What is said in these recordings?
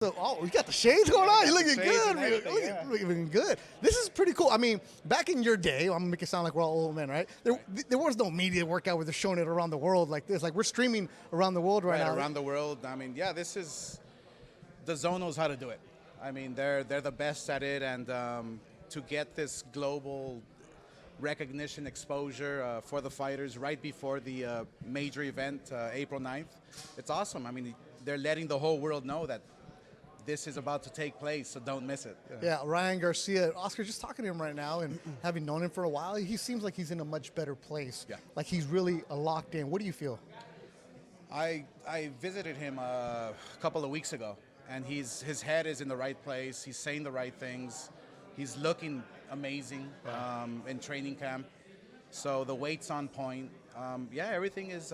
So, oh, you got the shades going on. You're looking Shades good. and everything, yeah. Looking good. This is pretty cool. I mean, back in your day, I'm gonna make it sound like we're all old men, right? There was no media workout where they're showing it around the world like this. Like we're streaming around the world right now. Around the world. I mean, yeah, this is the DAZN knows how to do it. I mean, they're the best at it, and to get this global recognition, exposure for the fighters right before the major event, April 9th, it's awesome. I mean, they're letting the whole world know that this is about to take place, so don't miss it. Yeah, Ryan Garcia. Oscar, just talking to him right now and having known him for a while, he seems like he's in a much better place. Yeah. Like he's really locked in. What do you feel? I visited him a couple of weeks ago, and his head is in the right place. He's saying the right things. He's looking amazing in training camp. So the weight's on point. Yeah, everything is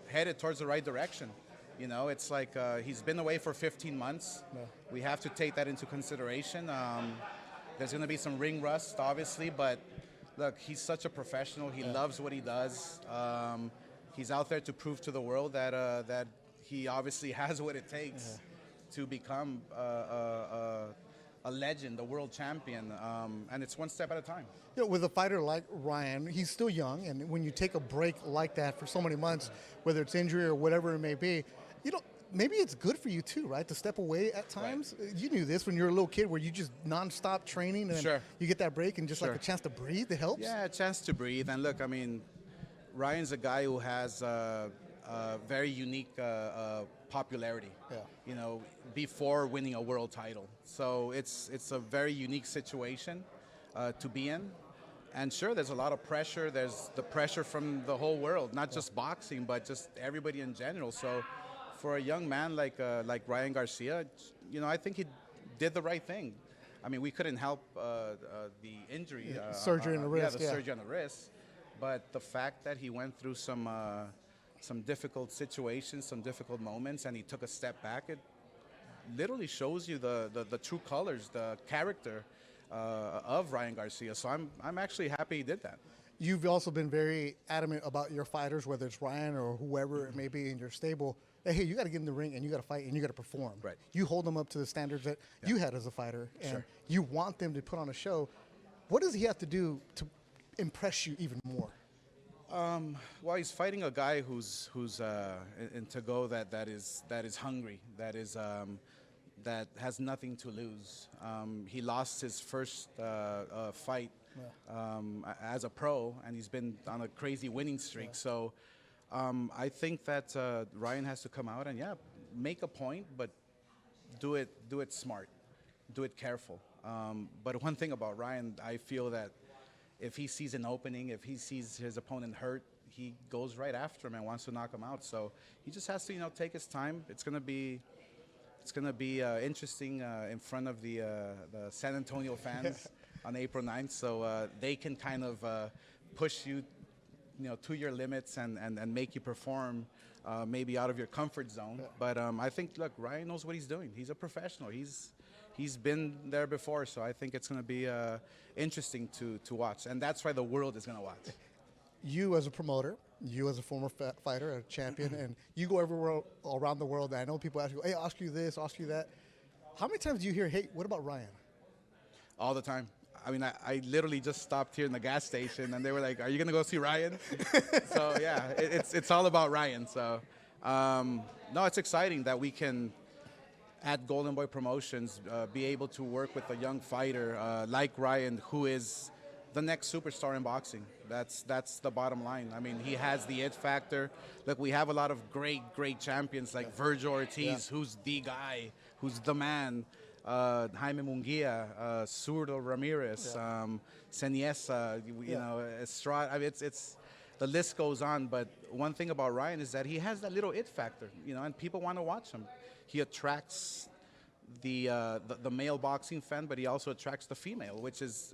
headed towards the right direction. You know, it's like he's been away for 15 months. Yeah. We have to take that into consideration. There's going to be some ring rust, obviously, but look, he's such a professional. He loves what he does. He's out there to prove to the world that that he obviously has what it takes to become a legend, a world champion, and it's one step at a time. You know, with a fighter like Ryan, he's still young, and when you take a break like that for so many months, whether it's injury or whatever it may be, you know, maybe it's good for you too, right? To step away at times. Right. You knew this when you were a little kid, where you just nonstop training, and you get that break and just like a chance to breathe. It helps. Yeah, a chance to breathe. And look, I mean, Ryan's a guy who has a very unique popularity. Yeah. You know, before winning a world title, so it's a very unique situation to be in. And sure, there's a lot of pressure. There's the pressure from the whole world, not just boxing, but just everybody in general. So for a young man like Ryan Garcia, you know, I think he did the right thing. I mean, we couldn't help the injury. Surgery on the wrist. Yeah, the surgery on the wrist. But the fact that he went through some difficult situations, some difficult moments, and he took a step back, it literally shows you the true colors, the character of Ryan Garcia. So I'm actually happy he did that. You've also been very adamant about your fighters, whether it's Ryan or whoever it may be in your stable. Hey, you got to get in the ring and you got to fight and you got to perform. Right. You hold them up to the standards that you had as a fighter, and you want them to put on a show. What does he have to do to impress you even more? Well, he's fighting a guy who's in Tagoe that is hungry, that has nothing to lose. He lost his first fight as a pro, and he's been on a crazy winning streak. So I think that Ryan has to come out and make a point, but do it smart, do it careful. But one thing about Ryan, I feel that if he sees an opening, if he sees his opponent hurt, he goes right after him and wants to knock him out. So he just has to, you know, take his time. It's gonna be interesting in front of the San Antonio fans on April 9th. So they can kind of push you, you know, to your limits and make you perform maybe out of your comfort zone. But I think, look, Ryan knows what he's doing. He's a professional. He's been there before, so I think it's going to be interesting to watch, and that's why the world is going to watch. You as a promoter, you as a former fighter, a champion, and you go everywhere around the world. And I know people ask you, hey, ask you this, ask you that. How many times do you hear, hey, what about Ryan? All the time. I mean, I literally just stopped here in the gas station, and they were like, are you going to go see Ryan? So, yeah, it's all about Ryan. So, no, it's exciting that we can, at Golden Boy Promotions, be able to work with a young fighter like Ryan, who is the next superstar in boxing. That's the bottom line. I mean, he has the it factor. Look, we have a lot of great champions like Virgil Ortiz, who's the guy, who's the man. Jaime Munguia, Zurdo Ramirez, Seniesa, you know, Estrada. I mean, it's the list goes on. But one thing about Ryan is that he has that little it factor, you know, and people want to watch him. He attracts the male boxing fan, but he also attracts the female, which is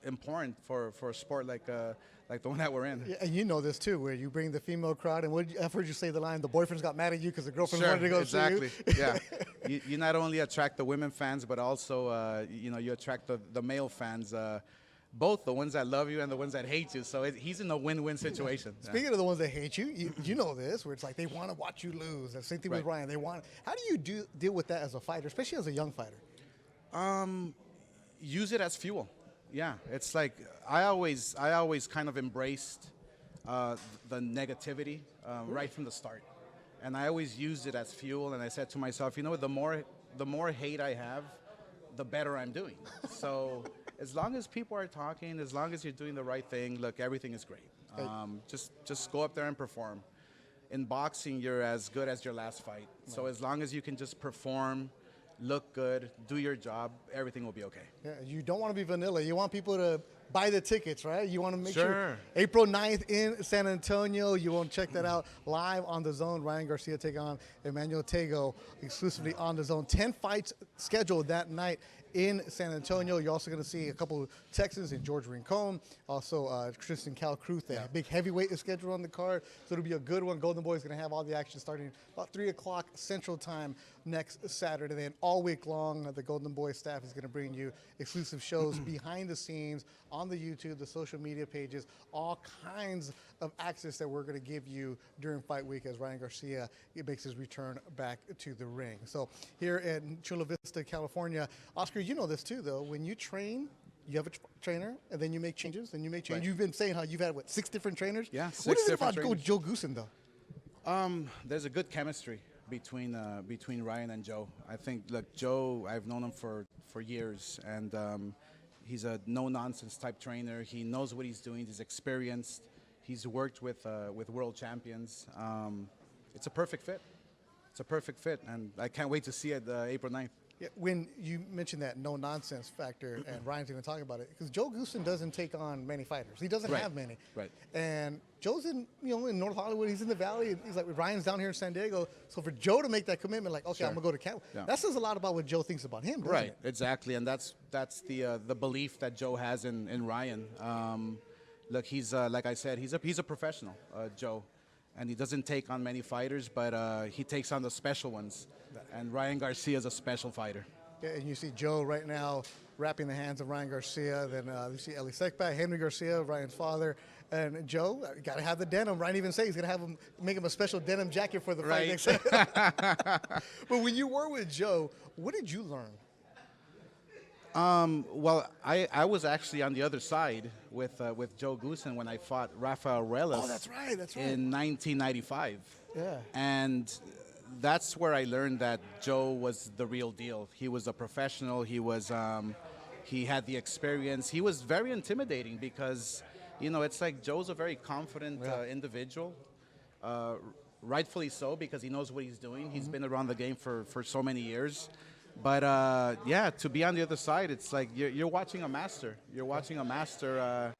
important for a sport like the one that we're in. Yeah, and you know this too, where you bring the female crowd, and I've heard you say the line, the boyfriends got mad at you because the girlfriend wanted to go see you. Exactly, yeah. You not only attract the women fans, but also, you know, you attract the male fans. both the ones that love you and the ones that hate you. So he's in a win-win situation. Yeah. Speaking of the ones that hate you, you know this, where it's like they want to watch you lose. The same thing with Ryan. They want. How do you deal with that as a fighter, especially as a young fighter? Use it as fuel. Yeah, it's like I always kind of embraced the negativity right from the start, and I always used it as fuel. And I said to myself, you know, the more hate I have, the better I'm doing. So as long as people are talking, as long as you're doing the right thing, look, everything is great. Just go up there and perform. In boxing, you're as good as your last fight. So as long as you can just perform, look good, do your job, everything will be okay. Yeah, you don't want to be vanilla. You want people to buy the tickets, right? You want to make sure. Sure. April 9th in San Antonio. You won't check that out live on DAZN. Ryan Garcia take on Emmanuel Tagoe exclusively on DAZN. 10 fights scheduled that night in San Antonio. You're also going to see a couple of Texans in George Rincon. Also, Tristan Calcruth, a big heavyweight is scheduled on the card. So it'll be a good one. Golden Boy is going to have all the action starting about 3 o'clock Central Time next Saturday. Then all week long, the Golden Boy staff is going to bring you exclusive shows behind the scenes on the YouTube, the social media pages, all kinds of access that we're going to give you during fight week as Ryan Garcia makes his return back to the ring. So here in Chula Vista, California, Oscar, you know this too, though. When you train, you have a trainer, and then you make changes, and you make changes. Right. You've been saying how you've had, 6 different trainers? Yeah, 6 What is it different about trainers. Joe Goosen, though? There's a good chemistry between Ryan and Joe. I think, look, Joe, I've known him for years, and he's a no-nonsense type trainer. He knows what he's doing. He's experienced. He's worked with world champions. It's a perfect fit. It's a perfect fit, and I can't wait to see it April 9th. Yeah, when you mentioned that no-nonsense factor, and Ryan's even talking about it, because Joe Goosen doesn't take on many fighters. He doesn't have many. Right. And Joe's in North Hollywood. He's in the Valley. He's like, Ryan's down here in San Diego. So for Joe to make that commitment, like, okay, I'm gonna go to Canada. Yeah. That says a lot about what Joe thinks about him, doesn't it? Exactly, and that's the belief that Joe has in Ryan. Look, he's like I said, he's a professional, Joe, and he doesn't take on many fighters, but he takes on the special ones. And Ryan Garcia is a special fighter. Yeah, and you see Joe right now wrapping the hands of Ryan Garcia. Then you see Eli Sekbak, Henry Garcia, Ryan's father. And Joe, got to have the denim. Ryan even says he's going to have him make him a special denim jacket for the fight next time. But when you were with Joe, what did you learn? Well, I was actually on the other side with Joe Goosen when I fought Rafael Reles. Oh, that's right. In 1995. Yeah. And that's where I learned that Joe was the real deal. He was a professional. He was, he had the experience. He was very intimidating because, it's like Joe's a very confident individual. Rightfully so, because he knows what he's doing. He's been around the game for so many years. But to be on the other side, it's like you're watching a master. You're watching a master.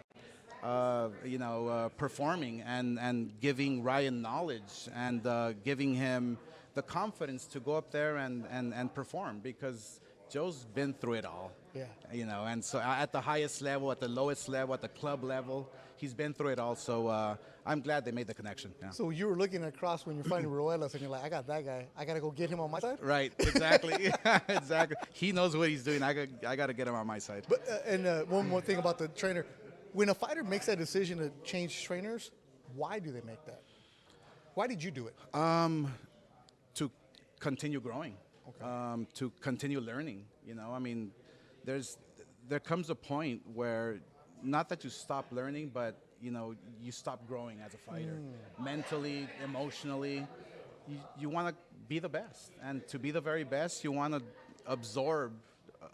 Performing and giving Ryan knowledge and giving him the confidence to go up there and perform, because Joe's been through it all. Yeah. And so at the highest level, at the lowest level, at the club level, he's been through it all. So I'm glad they made the connection. Yeah. So you were looking across when you're fighting Ruelas, and you're like, I got that guy. I got to go get him on my side? Right, exactly. Exactly. He knows what he's doing. I got to get him on my side. But one more thing about the trainer. When a fighter makes that decision to change trainers, why do they make that? Why did you do it? To continue growing, to continue learning. There comes a point where, not that you stop learning, but you stop growing as a fighter, mentally, emotionally. You want to be the best, and to be the very best, you want to absorb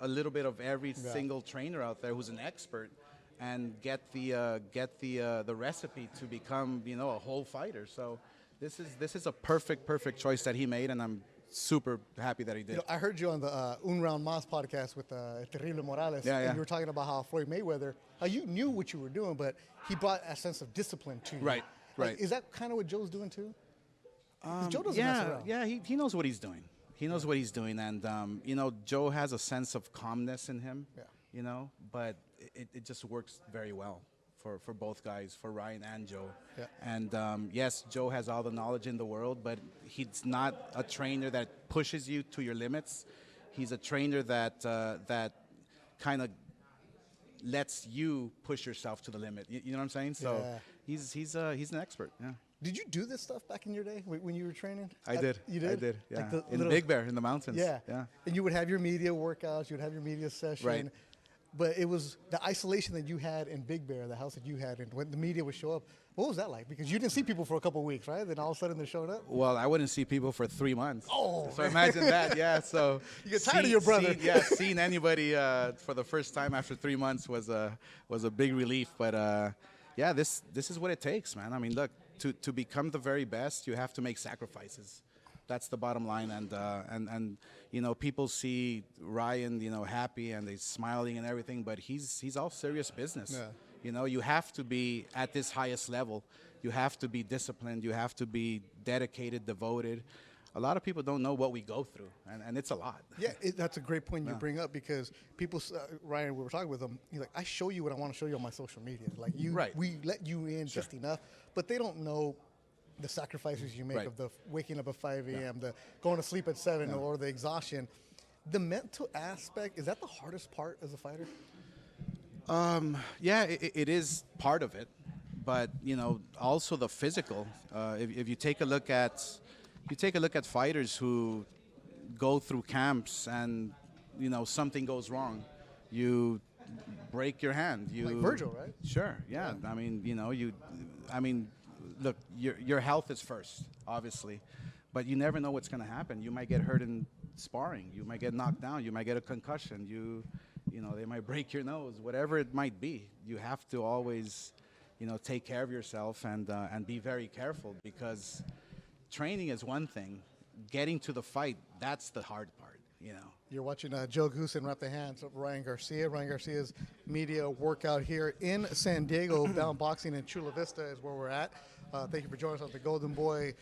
a little bit of every single trainer out there who's an expert, and get the recipe to become a whole fighter. So this is a perfect choice that he made, and I'm super happy that he did. I heard you on the Un Round Mas podcast with Terrible Morales, and you were talking about how Floyd Mayweather, how you knew what you were doing, but he brought a sense of discipline to you. Right. Is that kind of what Joe's doing too? Joe doesn't mess around. Yeah, he knows what he's doing. He knows what he's doing, and Joe has a sense of calmness in him. Yeah. But it just works very well for both guys, for Ryan and Joe. Yeah. And yes, Joe has all the knowledge in the world, but he's not a trainer that pushes you to your limits. He's a trainer that kind of lets you push yourself to the limit. You know what I'm saying? So he's an expert. Yeah. Did you do this stuff back in your day when you were training? I did. You did? I did. Yeah. Like the in little- Big Bear, in the mountains. Yeah. Yeah. And you would have your media workouts, you would have your media session. Right. But it was the isolation that you had in Big Bear, the house that you had, and when the media would show up. What was that like? Because you didn't see people for a couple of weeks, right? Then all of a sudden they're showing up. Well, I wouldn't see people for 3 months. Oh, so imagine that. Yeah. So you get tired of your brother. Seeing anybody for the first time after 3 months was a big relief. But yeah, this is what it takes, man. I mean, look, to become the very best, you have to make sacrifices. That's the bottom line, and you know, people see Ryan, you know, happy and he's smiling and everything, but he's all serious business. Yeah. You know, you have to be at this highest level. You have to be disciplined. You have to be dedicated, devoted. A lot of people don't know what we go through, and it's a lot. Yeah, that's a great point you bring up because people, Ryan, we were talking with him. He's like, I show you what I want to show you on my social media. Like we let you in just enough, but they don't know the sacrifices you make of the waking up at 5 a.m., the going to sleep at 7, or the exhaustion. The mental aspect, is that the hardest part as a fighter? Yeah, it is part of it, but you know, also the physical. If you take a look at fighters who go through camps and you know something goes wrong, you break your hand. You Like Virgil, right? Sure. Yeah. I mean, you know, look, your health is first, obviously, but you never know what's going to happen. You might get hurt in sparring. You might get knocked down. You might get a concussion. You know, they might break your nose. Whatever it might be, you have to always, you know, take care of yourself and be very careful, because training is one thing. Getting to the fight, that's the hard part, you know. You're watching Joe Goosen wrap the hands of Ryan Garcia. Ryan Garcia's media workout here in San Diego. Bound Boxing in Chula Vista is where we're at. Thank you for joining us on the Golden Boy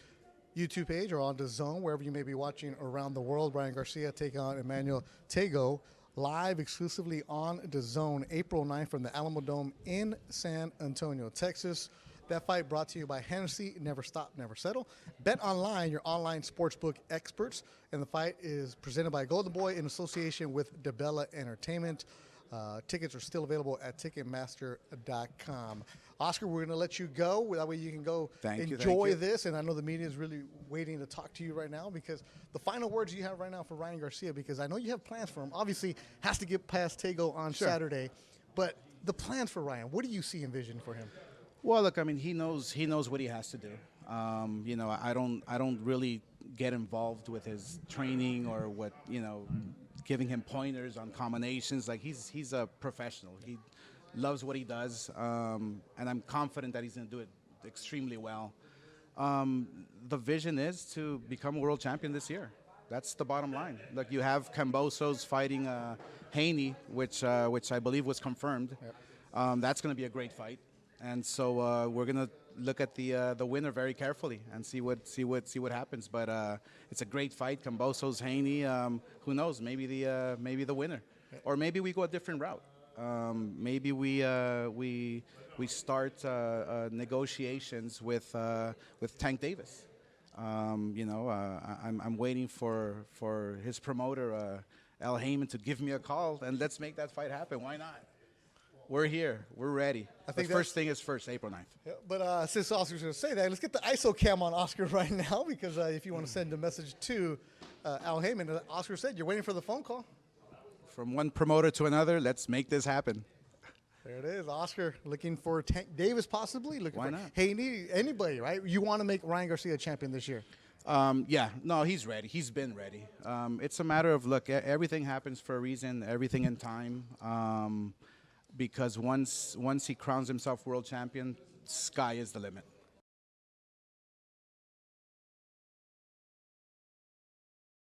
YouTube page or on DAZN, wherever you may be watching around the world. Ryan Garcia take on Emmanuel Tagoe live exclusively on DAZN, April 9th from the Alamo Dome in San Antonio, Texas. That fight brought to you by Hennessy, Never Stop, Never Settle. Bet Online, your online sportsbook experts. And the fight is presented by Golden Boy in association with DeBella Entertainment. Tickets are still available at Ticketmaster.com. Oscar, we're going to let you go. That way you can go enjoy this. And I know the media is really waiting to talk to you right now, because the final words you have right now for Ryan Garcia, because I know you have plans for him. Obviously, has to get past Tagoe on Saturday. But the plans for Ryan, what do you see and vision for him? Well, look, I mean, he knows what he has to do. You know, I don't really get involved with his training or what, you know, giving him pointers on combinations. Like, he's a professional. He loves what he does, and I'm confident that he's going to do it extremely well. The vision is to become a world champion this year. That's the bottom line. Look, you have Cambosos fighting Haney, which I believe was confirmed. Yep. That's going to be a great fight. And so we're gonna look at the winner very carefully and see what happens. But it's a great fight. Cambosos, Haney. Who knows? Maybe the winner, or maybe we go a different route. Maybe we start negotiations with Tank Davis. You know, I'm waiting for his promoter Al Heyman to give me a call, and let's make that fight happen. Why not? We're here. We're ready. I think the first thing is first, April 9th. Yeah, but since Oscar's going to say that, let's get the ISO cam on Oscar right now, because if you want to send a message to Al Heyman, Oscar said you're waiting for the phone call. From one promoter to another, let's make this happen. There it is. Oscar looking for Tank Davis, possibly. Looking Why for not? Haney, anybody, right? You want to make Ryan Garcia champion this year. Yeah, no, he's ready. He's been ready. It's a matter of, look, everything happens for a reason, everything in time. Because once he crowns himself world champion, sky is the limit.